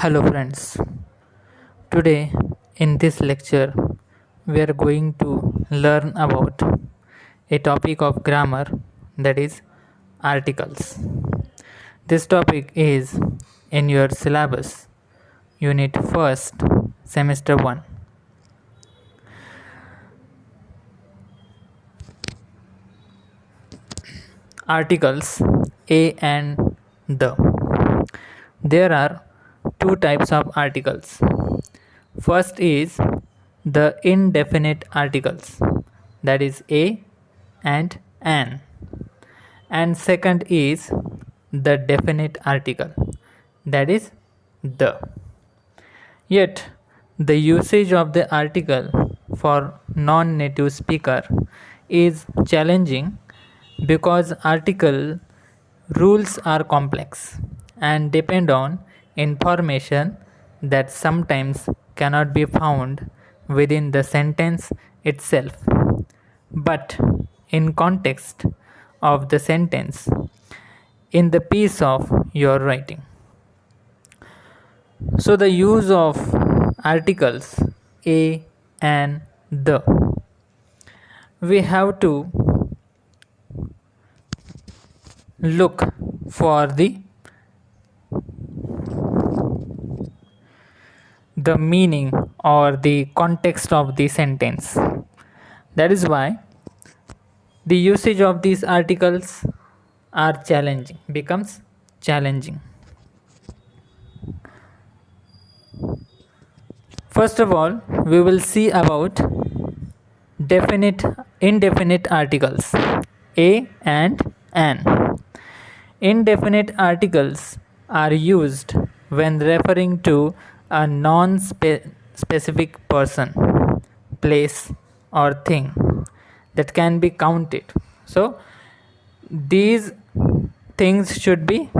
Hello, friends. Today, in this lecture, we are going to learn about a topic of grammar, that is, articles. This topic is in your syllabus, Unit 1st, Semester 1. Articles a and the. There are two types of articles. First is the indefinite articles, that is a and an, and second is the definite article, that is the. Yet the usage of the article for non-native speaker is challenging because article rules are complex and depend on information that sometimes cannot be found within the sentence itself, but in context of the sentence in the piece of your writing. So the use of articles a and the, we have to look for the meaning or the context of the sentence. That is why the usage of these articles becomes challenging. First of all, we will see about indefinite articles a and an. Indefinite articles are used when referring to a non-specific person, place, or thing that can be counted. So these things should be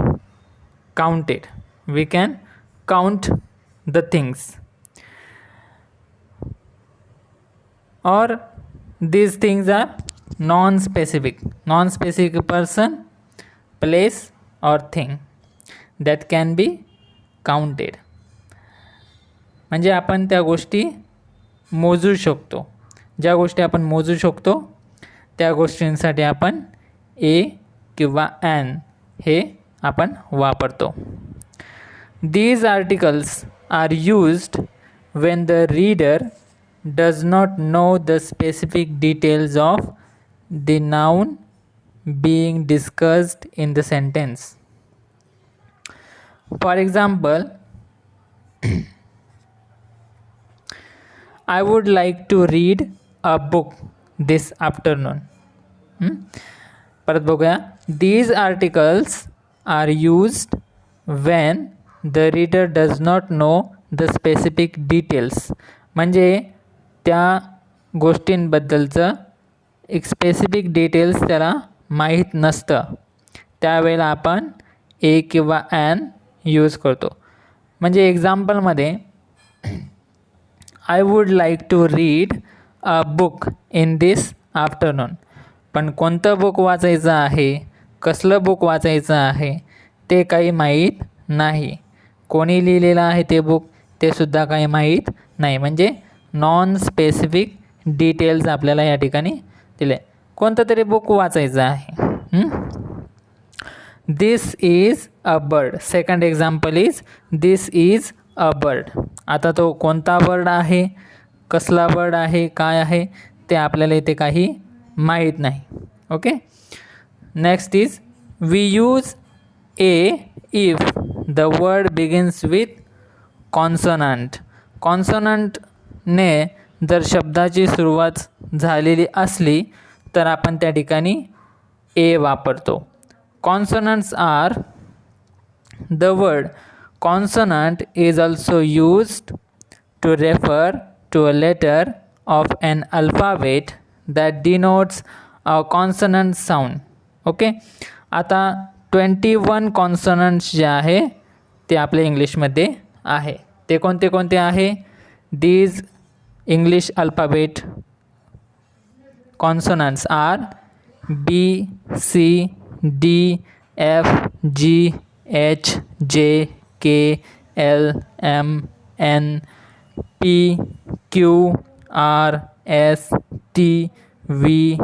counted. We can count the things, or these things are non-specific person, place, or thing that can be counted. म्हणजे आपण त्या गोष्टी मोजू शकतो. ज्या गोष्टी आपण मोजू शकतो त्या गोष्टींसाठी आपण ए किंवा ॲन हे आपण वापरतो. These articles are used when the reader does not know the specific details of the noun being discussed in the sentence. For example, I would like to read a book this afternoon. परत बघूया. These articles are used when the reader does not know the specific details. म्हणजे त्या गोष्टींबद्दलचं एक specific details त्याला माहीत नसतं, त्यावेळेला आपण ए किंवा ॲन यूज करतो. म्हणजे एक्झाम्पलमध्ये I would like to read a book in this afternoon. पण कोणतं बुक वाचायचं आहे, कसलं बुक वाचायचं आहे ते काही माहीत नाही. कोणी लिहिलेलं आहे ते बुक ते सुद्धा काही माहीत नाही. म्हणजे नॉन स्पेसिफिक डिटेल्स आपल्याला या ठिकाणी दिले. कोणतं तरी बुक वाचायचं आहे. This is a bird. Second example is this is a bird. आता तो कोणता बर्ड आहे, कसला बर्ड आहे, काय आहे ते आपल्याला इथे काही माहीत नाही. Okay. Next is we use a if the word begins with consonant. कॉन्सोनंटने जर शब्दाची सुरुवात झालेली असली तर आपण त्या ठिकाणी ए वापरतो. Consonants are the word consonant is also used to refer to a letter of an alphabet that denotes a consonant sound. Okay. आता 21 कॉन्सोनंट्स जे आहे ते आपल्या इंग्लिशमध्ये आहे. ते कोणते कोणते आहे? These English alphabet consonants are B, C, D, F, G, H, J, K, L M N P Q R S T V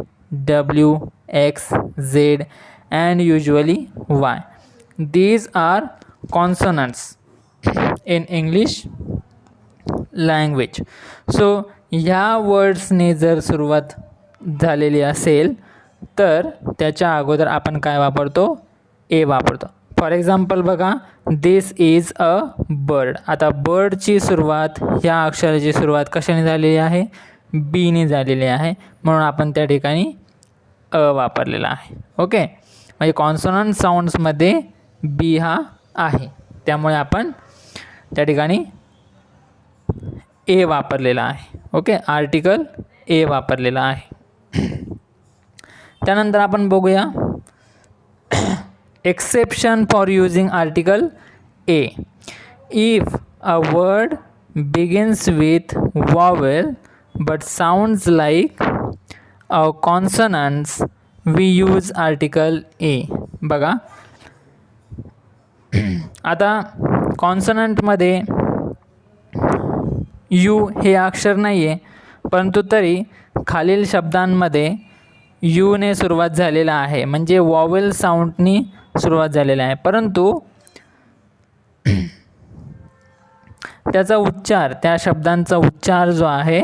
W X Z and usually Y. These are consonants in English language. So ह्या वर्ड्सने जर सुरुवात झालेली असेल तर त्याच्या अगोदर आपण काय वापरतो? ए वापरतो. फॉर एक्झाम्पल बघा, दिस इज अ बर्ड. आता बर्डची सुरुवात, ह्या अक्षराची सुरुवात कशाने झालेली आहे? बीने झालेली आहे, म्हणून आपण त्या ठिकाणी अ वापरलेला आहे. ओके, म्हणजे कॉन्सोनंट साऊंड्समध्ये बी हा आहे, त्यामुळे आपण त्या ठिकाणी ए वापरलेला आहे. ओके, आर्टिकल ए वापरलेला आहे. त्यानंतर आपण बघूया exception for using article a. If a word begins with vowel but sounds like a consonants we use article a. बघा, आता कॉन्सोनंटमध्ये यू हे अक्षर नाही आहे, परंतु तरी खालील शब्दांमध्ये यूने सुरुवात झालेला आहे, म्हणजे वॉवेल साऊंडनी सुरुवात झालेला आहे, परंतु त्याचा उच्चार, त्या शब्दांचा उच्चार जो आहे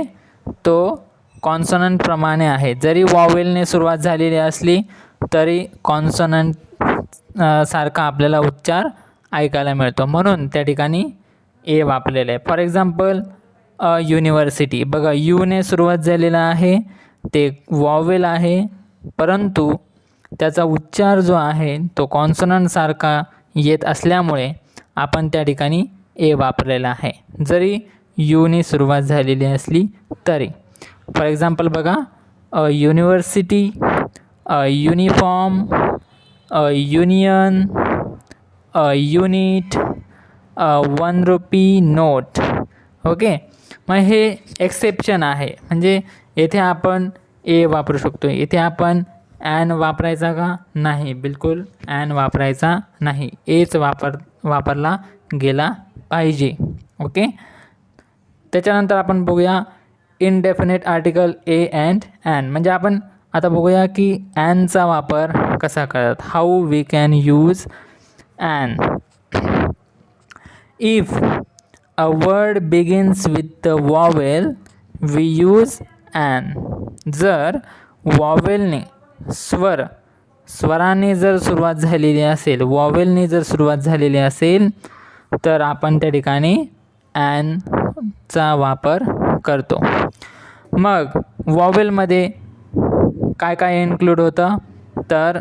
तो कॉन्सोनंटप्रमाणे आहे. जरी वॉवेलने सुरुवात झालेली असली तरी कॉन्सोनंट सारखा आपल्याला उच्चार ऐकायला मिळतो, म्हणून त्या ठिकाणी ए वापरलेलं आहे. For example university. बघा, यूने सुरुवात झालेला आहे, ते वॉवेल आहे, परंतु त्याचा उच्चार जो आहे तो कॉन्सोनंटसारखा येत असल्यामुळे आपण त्या ठिकाणी ए वापरलेला आहे, जरी यूने सुरुवात झालेली असली तरी. फॉर एक्झाम्पल बघा, university, uniform, union, unit, 1 rupee note. Okay, मग हे एक्सेप्शन आहे, म्हणजे येथे आपण ए वापरू शकतो. येथे आपण ॲन वापरायचा का? नाही, बिलकुल ॲन वापरायचा नाही, एच वापरला गेला पाहिजे. ओके, त्याच्यानंतर आपण बघूया indefinite article a and an. म्हणजे आपण आता बघूया की ॲनचा वापर कसा करतात. How we can use an. If a word begins with the vowel we use an. जर वॉवेलने स्वराने जर सुरुवात झालेली असेल, वॉवेलने जर सुरुवात झालेली असेल तर आपण त्या ठिकाणी ॲनचा वापर करतो. मग वॉवेलमध्ये काय काय इन्क्लूड होतं? तर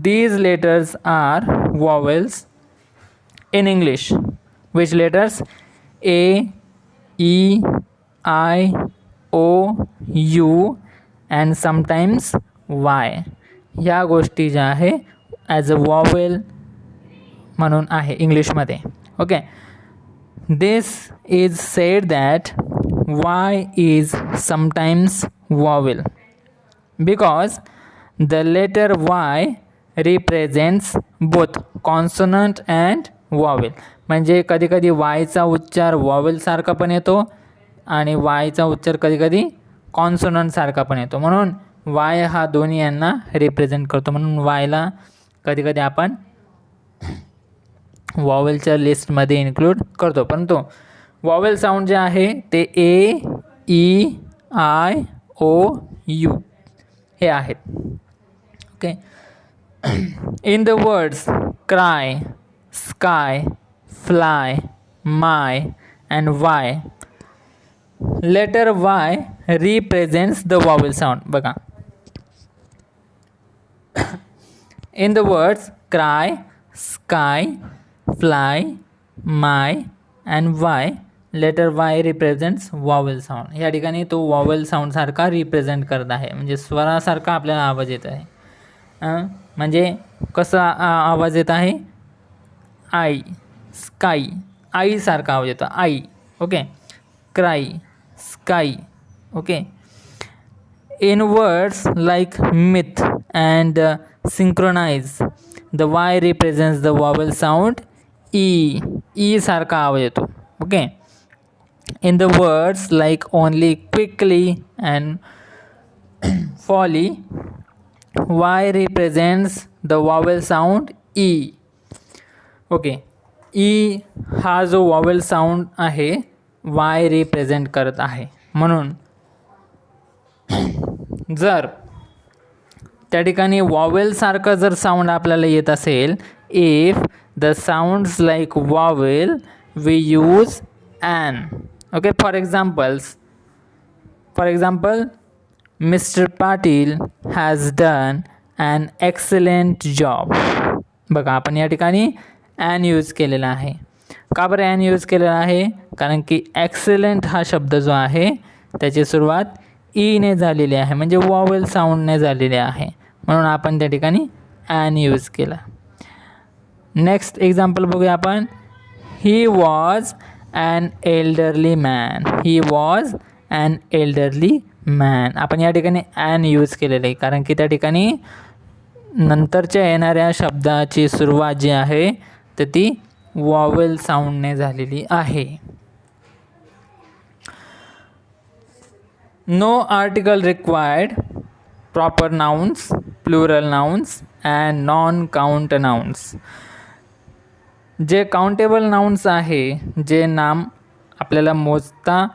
these letters are vowels in English. Which letters? A, E, I, O, U and sometimes Y. ह्या गोष्टी ज्या आहे ॲज अ वॉवेल म्हणून आहे इंग्लिशमध्ये. Okay, this is sed that Y is sometimes vowel because the letter Y represents both consonant and vowel. म्हणजे कधीकधी वायचा उच्चार वॉवेलसारखा पण येतो आणि वायचा उच्चार कधीकधी कॉन्सोनंटसारखा पण येतो, म्हणून वाय हा दोन्ही यांना रिप्रेझेंट करतो, म्हणून वायला कधीकधी आपण वॉवेलच्या लिस्टमध्ये इन्क्लूड करतो. परंतु वॉवेल साऊंड जे आहे ते ए, ई, आय, ओ, यू हे आहेत. Okay, in the words cry, sky, fly, my and y, letter y represents the vowel sound. बघा, in the words cry, sky, fly, my and y, letter y represents vowel sound. या ठिकाणी तो vowel sound सारखा represent करत आहे, म्हणजे स्वरासारखा आपल्याला आवाज येत आहे. म्हणजे कसा आवाज येत आहे? आई, स्काई, आईसारखा आवाज येतो, I. Okay, cry, sky. Okay, in words like myth and synchronise the y represents the vowel sound e सारखा आवाज येतो. Okay. In the words like only, quickly and folly, y represents the vowel sound e. Okay. E हा जो vowel sound आहे y represent करत आहे. म्हणून जर त्या ठिकाणी वॉवेलसारखं जर साऊंड आपल्याला येत असेल, if the sounds like vowel we use an. Okay. For example mister Patil has done an excellent job. बघा, आपण या ठिकाणी ॲन यूज केलेला आहे. का बरं ॲन यूज केलेला आहे? कारण की एक्सलंट हा शब्द जो आहे त्याची सुरुवात ईने झालेली आहे, म्हणजे वॉवेल साऊंडने झालेली आहे. म्हणून आपण त्या ठिकाणी ॲन यूज केला. नेक्स्ट एक्झाम्पल बघूया आपण. He was an elderly man. He was an elderly man. आपण या ठिकाणी ॲन यूज केलेलं आहे कारण की त्या ठिकाणी नंतरच्या येणाऱ्या शब्दाची सुरुवात जी आहे तर ती वॉवेल साऊंडने झालेली आहे. No article required, proper nouns, plural nouns and non count nouns. जे काउंटेबल नाउन्स आहे, जे नाम आपल्याला मोजता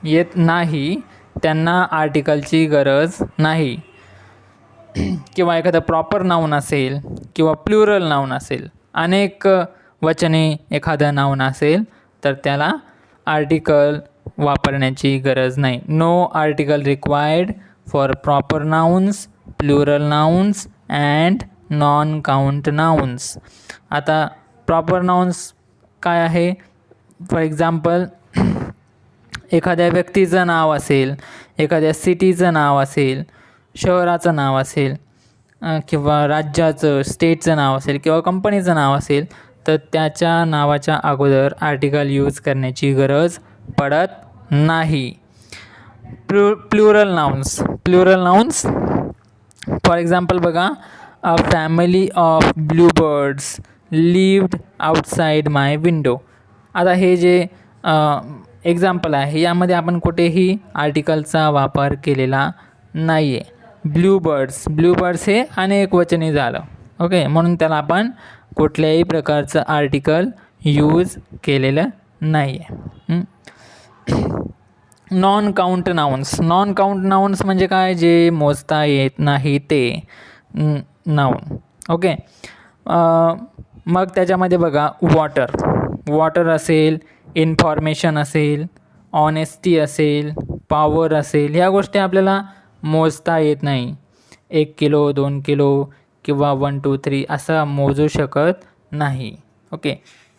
येत नाही, त्यांना आर्टिकलची गरज नाही. किंवा एखादं प्रॉपर नाऊन असेल किंवा प्लुरल नाऊन असेल, अनेक वचने एखादं नाऊन असेल तर त्याला आर्टिकल वापरण्याची गरज नाही. No article required for proper nouns, plural nouns and non count nouns. आता प्रॉपर नाउन्स काय आहे? फॉर एक्झाम्पल एखाद्या व्यक्तीचं नाव असेल, एखाद्या सिटीचं नाव असेल, शहराचं नाव असेल किंवा राज्याचं, स्टेटचं नाव असेल किंवा कंपनीचं नाव असेल तर त्याच्या नावाच्या अगोदर आर्टिकल यूज करण्याची गरज पडत नाही. प्लुरल नाउन्स फॉर एक्झाम्पल बघा, a family of bluebirds lived outside my window. आता हे जे एक्झाम्पल आहे यामध्ये आपण कुठेही आर्टिकलचा वापर केलेला नाही आहे. ब्लूबर्ड्स हे अनेक वचने झालं. ओके. म्हणून त्याला आपण कुठल्याही प्रकारचं आर्टिकल यूज केलेलं नाही आहे. नॉन काउंट नाउन्स म्हणजे काय? जे मोजता येत नाही ते नाउन. ओके. मग त्याच्यामध्ये बघा, वॉटर असेल, इन्फॉर्मेशन असेल, ऑनेस्टी असेल, पॉवर असेल, ह्या गोष्टी आपल्याला मोजता येत नाही. 1 किलो 2 किलो किंवा 1 2 3 असं मोजू शकत नाही. ओके.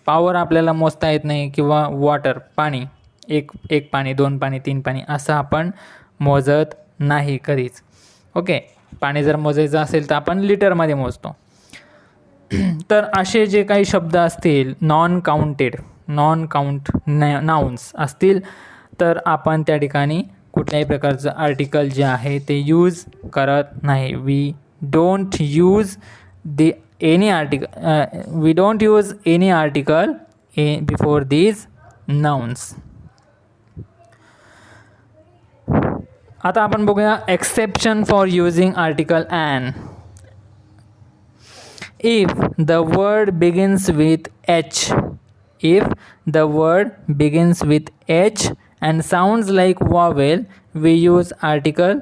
पॉवर आपल्याला मोजता येत नाही किंवा वॉटर पाणी, एक पाणी 2 पाणी 3 पाणी असं आपण मोजत नाही कधीच. ओके. पाणी जर मोजायचं असेल तर आपण लिटरमध्ये मोजतो. तर असे जे काही शब्द असतील नॉन काउंट नाउन्स असतील तर आपण त्या ठिकाणी कुठल्याही प्रकारचं आर्टिकल जे आहे ते यूज करत नाही. We don't use any article before these nouns. आता आपण बघूया exception for using article an. If the word begins with H and sounds like vowel, we use article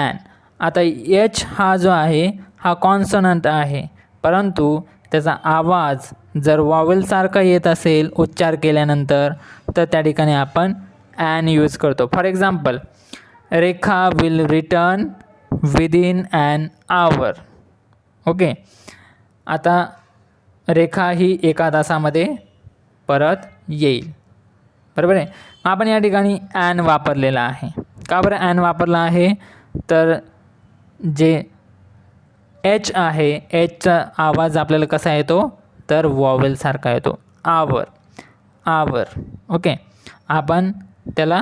an. आता H हा जो आहे हा कॉन्सोनंट आहे, परंतु त्याचा आवाज जर वॉवेलसारखा येत असेल उच्चार केल्यानंतर तर त्या ठिकाणी आपण ॲन यूज करतो. For example, Rekha will return within an hour. Okay. आता रेखा ही 1 तासामध्ये परत येईल. बरोबर आहे. आपण या ठिकाणी ॲन वापरलेला आहे. का बरं ॲन वापरला आहे? तर जे एच आहे, एचचा आवाज आपल्याला कसा येतो? तर वॉवेलसारखा येतो. आवर. ओके. आपण त्याला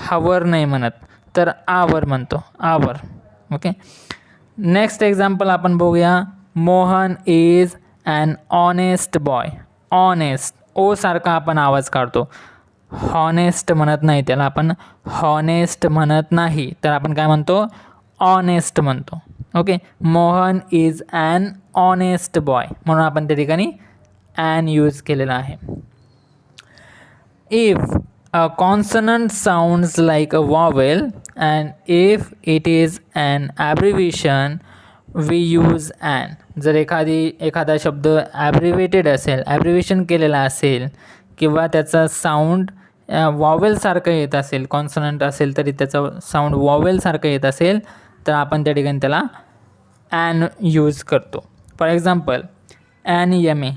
हवर नाही म्हणत तर आवर म्हणतो. आवर. ओके. नेक्स्ट एक्झाम्पल आपण बघूया. Mohan is an honest boy. Honest, o सारखा आपण आवाज काढतो. हॉनेस्ट म्हणत नाही, त्याला आपण हॉनेस्ट म्हणत नाही, तर आपण काय म्हणतो, ऑनेस्ट म्हणतो. Okay, Mohan is an honest boy, म्हणून आपण त्या ठिकाणी ॲन यूज केलेला आहे. If a consonant sounds like a vowel and if it is an abbreviation we use an. जर एखादा शब्द ॲब्रिवेटेड असेल, ॲब्रिवेशन केलेला असेल किंवा त्याचा साऊंड वॉवेलसारखं येत असेल, कॉन्सनंट असेल तरी त्याचा साऊंड वॉवेलसारखं येत असेल, तर आपण त्या ठिकाणी त्याला ॲन यूज करतो. For example, an M A,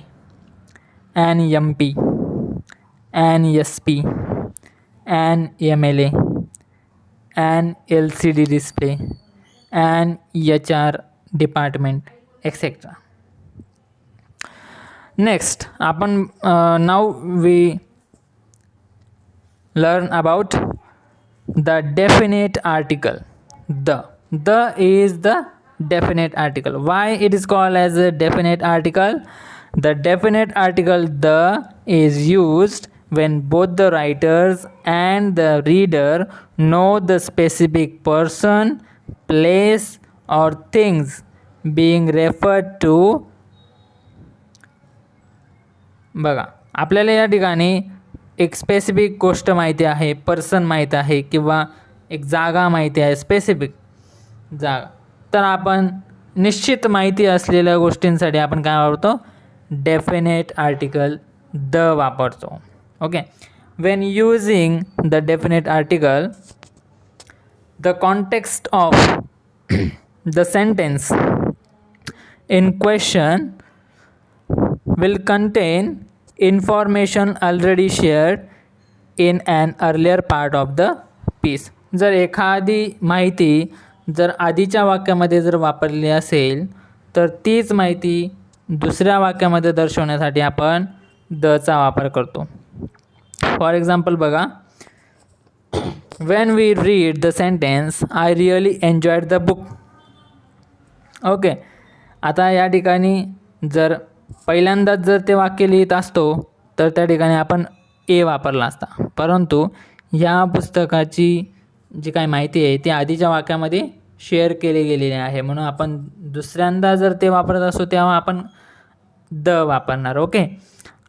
an M P, an S P, an MLA, an LCD display, an HR department, etc. Next, now we learn about the definite article. The is the definite article. Why it is called as a definite article? The definite article the is used when both the writers and the reader know the specific person, place or things being referred to. बघा, आपल्याला या ठिकाणी एक specific गोष्ट माहिती आहे, person माहीत आहे किंवा एक जागा माहिती आहे, स्पेसिफिक जागा, तर आपण निश्चित माहिती असलेल्या गोष्टींसाठी आपण काय वापरतो, डेफिनेट आर्टिकल द वापरतो. Okay, when using the definite article, the context of the sentence in question will contain information already shared in an earlier part of the piece. जर एखादी माहिती जर आधीच्या वाक्यामध्ये जर वापरली असेल तर तीच माहिती दुसऱ्या वाक्यामध्ये दर्शवण्यासाठी आपण दचा वापर करतो. फॉर एक्झाम्पल बघा, when we read the sentence I really enjoyed the book. Okay, आता या ठिकाणी जर पहिल्यांदाच जर ते वाक्य लिहित असतो तर त्या ठिकाणी आपण ए वापरला असता, परंतु ह्या पुस्तकाची जी काही माहिती आहे ती आधीच्या वाक्यामध्ये शेअर केली गेलेली आहे, म्हणून आपण दुसऱ्यांदा जर ते वापरत असतो तेव्हा आपण द वापरणार. Okay,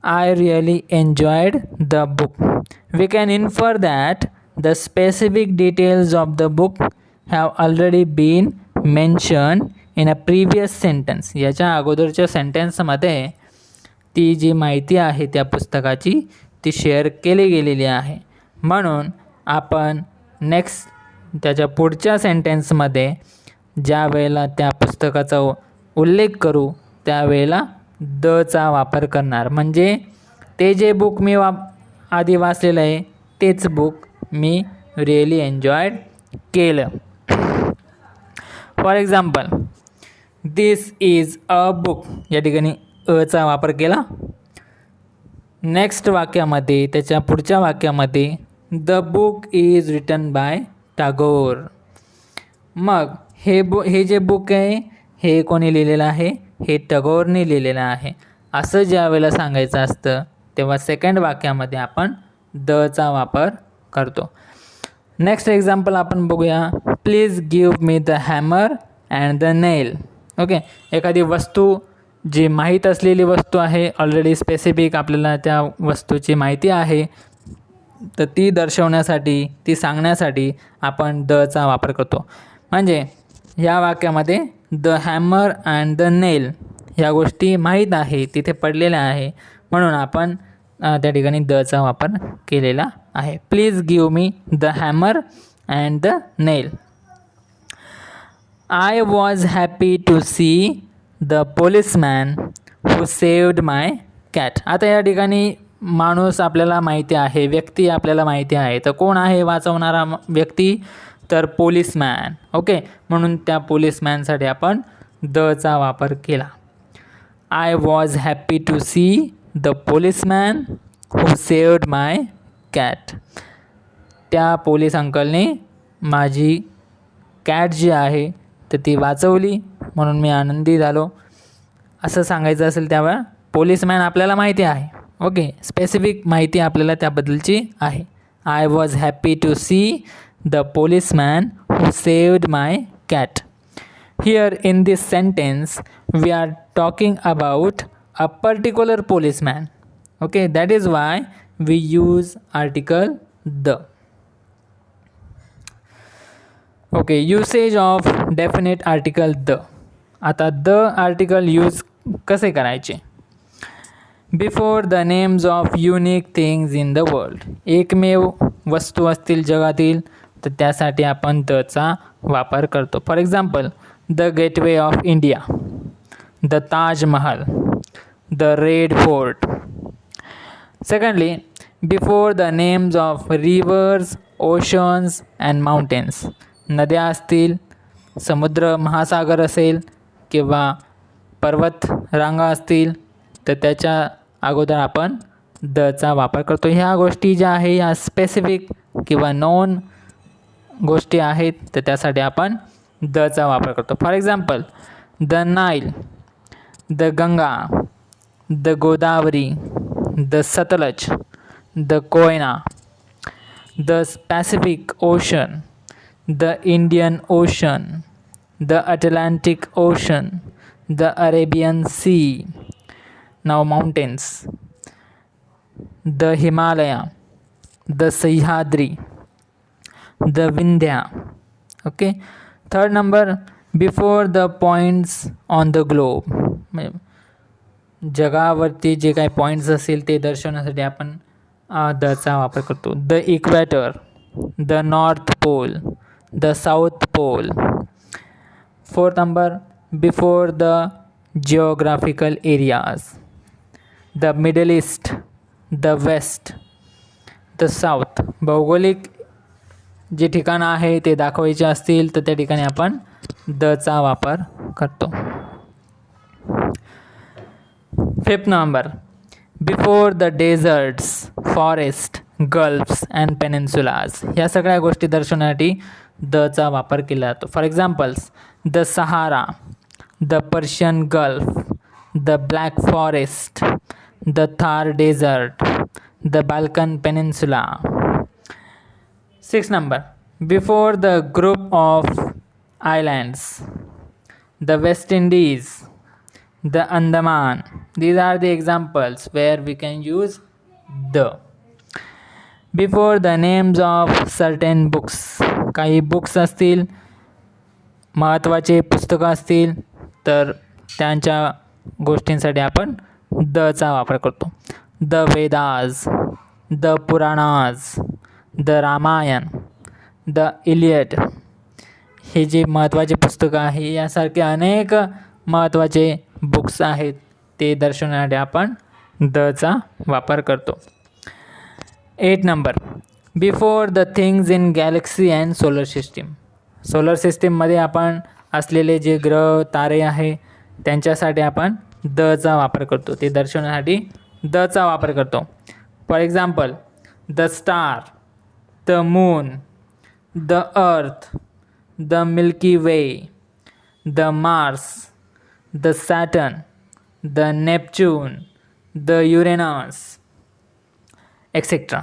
I really enjoyed the book. We can infer that the specific details of the book have already been mentioned in a previous sentence. याच्या अगोदरच्या सेंटेन्समध्ये ती जी माहिती आहे त्या पुस्तकाची ती शेअर केली गेलेली आहे, म्हणून आपण नेक्स्ट त्याच्या पुढच्या सेंटेन्समध्ये ज्या वेळेला त्या पुस्तकाचा उल्लेख करू त्यावेळेला दचा वापर करणार. म्हणजे ते जे बुक मी आधी वाचलेलं आहे तेच बुक मी रिअली एन्जॉयड केलं. For example, this is a book, या ठिकाणी अचा वापर केला. नेक्स्ट वाक्यामध्ये, त्याच्या पुढच्या वाक्यामध्ये the book is written by Tagore. मग हे जे बुक आहे हे कोणी लिहिलेलं आहे, हे टागोरने लिहिलेलं आहे, असं ज्या वेळेला सांगायचं असतं तेव्हा सेकंड वाक्यामध्ये आपण दचा वापर करतो. नेक्स्ट एक्झाम्पल आपण बघूया, please give me the hammer and the nail. Okay, एखादी वस्तू जी माहीत असलेली वस्तू आहे, ऑलरेडी स्पेसिफिक आपल्याला त्या वस्तूची माहिती आहे, तर ती दर्शवण्यासाठी, ती सांगण्यासाठी आपण दचा वापर करतो. म्हणजे या वाक्यामध्ये द हॅमर अँड द नेल ह्या गोष्टी माहीत आहे, तिथे पडलेल्या आहे, म्हणून आपण त्या ठिकाणी दचा वापर केलेला आहे. Please give me the hammer and the nail. I was happy to see the policeman who saved my cat. आता या ठिकाणी माणूस आपल्याला माहिती आहे, व्यक्ती आपल्याला माहिती आहे, तर कोण आहे वाचवणारा व्यक्ती, तर पोलिसमॅन. ओके, म्हणून त्या पोलिसमॅनसाठी आपण दचा वापर केला. I was happy to see the policeman who saved my cat. त्या पोलीस अंकलने माझी कॅट जी आहे तर ती वाचवली, म्हणून मी आनंदी झालो, असं सांगायचं असेल त्यावेळेला पोलिसमॅन आपल्याला माहिती आहे. ओके, स्पेसिफिक माहिती आपल्याला त्याबद्दलची आहे. I was happy to see the policeman who saved my cat. Here in this sentence we are talking about a particular policeman. Okay, that is why we use article the. Okay, usage of definite article the. आता the article use कसे करायचे? Before the names of unique things in the world. एकमेव वस्तू असतील जगातील तर त्यासाठी आपण दचा वापर करतो. For example, the gateway of India, the Taj Mahal, the red fort. Secondly, before the names of reverse, oceans and mountains. नद्या असतील, समुद्र महासागर असेल किंवा पर्वत रांगा असतील तर त्याच्या अगोदर आपण दचा वापर करतो. ह्या गोष्टी ज्या आहे ह्या स्पेसिफिक किंवा नॉन गोष्टी आहेत तर त्यासाठी आपण दचा वापर करतो. For example, the Nile, the Ganga, the Godavari, the Sutlej, the Koyna, the Pacific Ocean, the Indian Ocean, the Atlantic Ocean, the Arabian Sea. Now mountains, the Himalaya, the Sahyadri, the Vindhya. Okay. Third number, before the points on the globe. जगावरती जे काही points असतील ते दर्शवण्यासाठी आपण दचा वापर करतो. The equator, the North Pole, the South Pole. Fourth number, before the geographical areas. The Middle East, the West, the South. भौगोलिक जे ठिकाणं आहे ते दाखवायचे असतील तर त्या ठिकाणी आपण दचा वापर करतो. Fifth number, before the deserts, forest, gulfs and peninsulas. ह्या सगळ्या गोष्टी दर्शवण्यासाठी दचा वापर केला जातो. For examples, the Sahara, the Persian gulf, the black forest, the Thar desert, the Balkan peninsula. Sixth number, before the group of islands, the West Indies, the Andaman. These are the examples where we can use the. Before the names of certain books. काही books असतील, महत्त्वाचे पुस्तकं असतील तर त्यांच्या गोष्टींसाठी आपण दचा वापर करतो. The Vedas, the Puranas, the Ramayana, the Iliad. हे जे महत्त्वाचे पुस्तकं आहे यासारखे अनेक महत्त्वाचे बुक्स आहेत ते दर्शवण्यासाठी आपण दचा वापर करतो. 8 number, before the things in Galaxy and solar system. Solar सिस्टीममध्ये आपण असलेले जे ग्रह तारे आहे त्यांच्यासाठी आपण दचा वापर करतो. ते दर्शवण्यासाठी दचा वापर करतो. For example, the star, the moon, the earth, the Milky Way, the Mars, the Saturn, the Neptune, the Uranus, etcetera.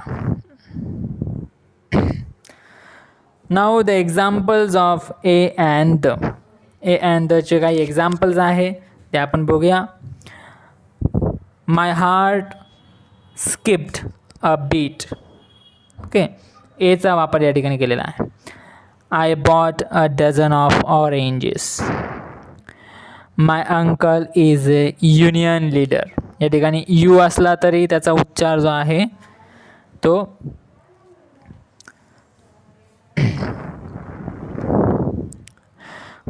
Now the examples of a and the. A and दचे काही एक्झाम्पल्स आहे ते आपण बघूया. My heart skipped a beat. Okay, एचा वापर या ठिकाणी केलेला आहे. I bought a dozen of oranges. My uncle is a union leader. या ठिकाणी यू असला तरी त्याचा उच्चार जो आहे तो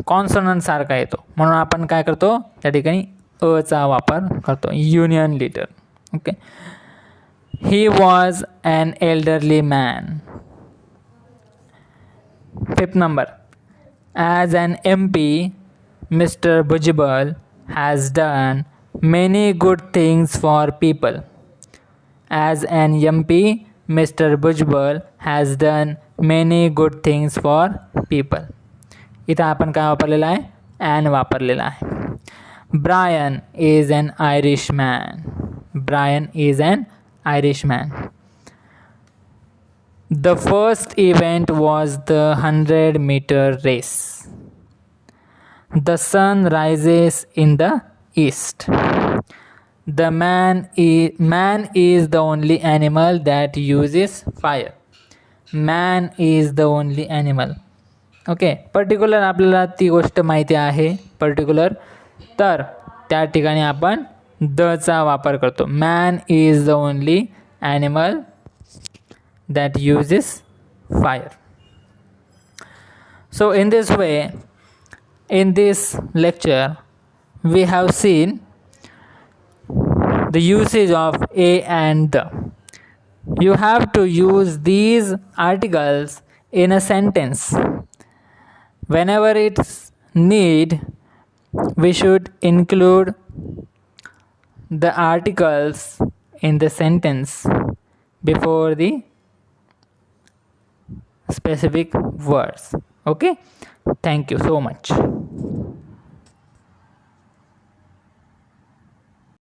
कॉन्सोनंट सारखा येतो म्हणून आपण काय करतो त्या ठिकाणी अचा वापर करतो. Union leader. Okay. He was an elderly man. Fifth number, as an MP, Mr. Bhujbal has done many good things for people. As an MP, Mr. Bhujbal has done many good things for people. इथं आपण काय वापरलेलं आहे? An वापरलेला आहे. Brian is an Irish man. Brian is an Irishman. The first event was the 100-meter race. The sun rises in the east. The man is the only animal that uses fire. Man is the only animal. Okay, particular आपल्याला ती गोष्ट माहिती आहे particular, तर त्या ठिकाणी आपण दचा वापर करतो. Man is the only animal that uses fire. So in this way, in this lecture we have seen the usage of a and the. You have to use these articles in a sentence. Whenever it's need, we should include the articles in the sentence before the specific words. Okay, thank you so much.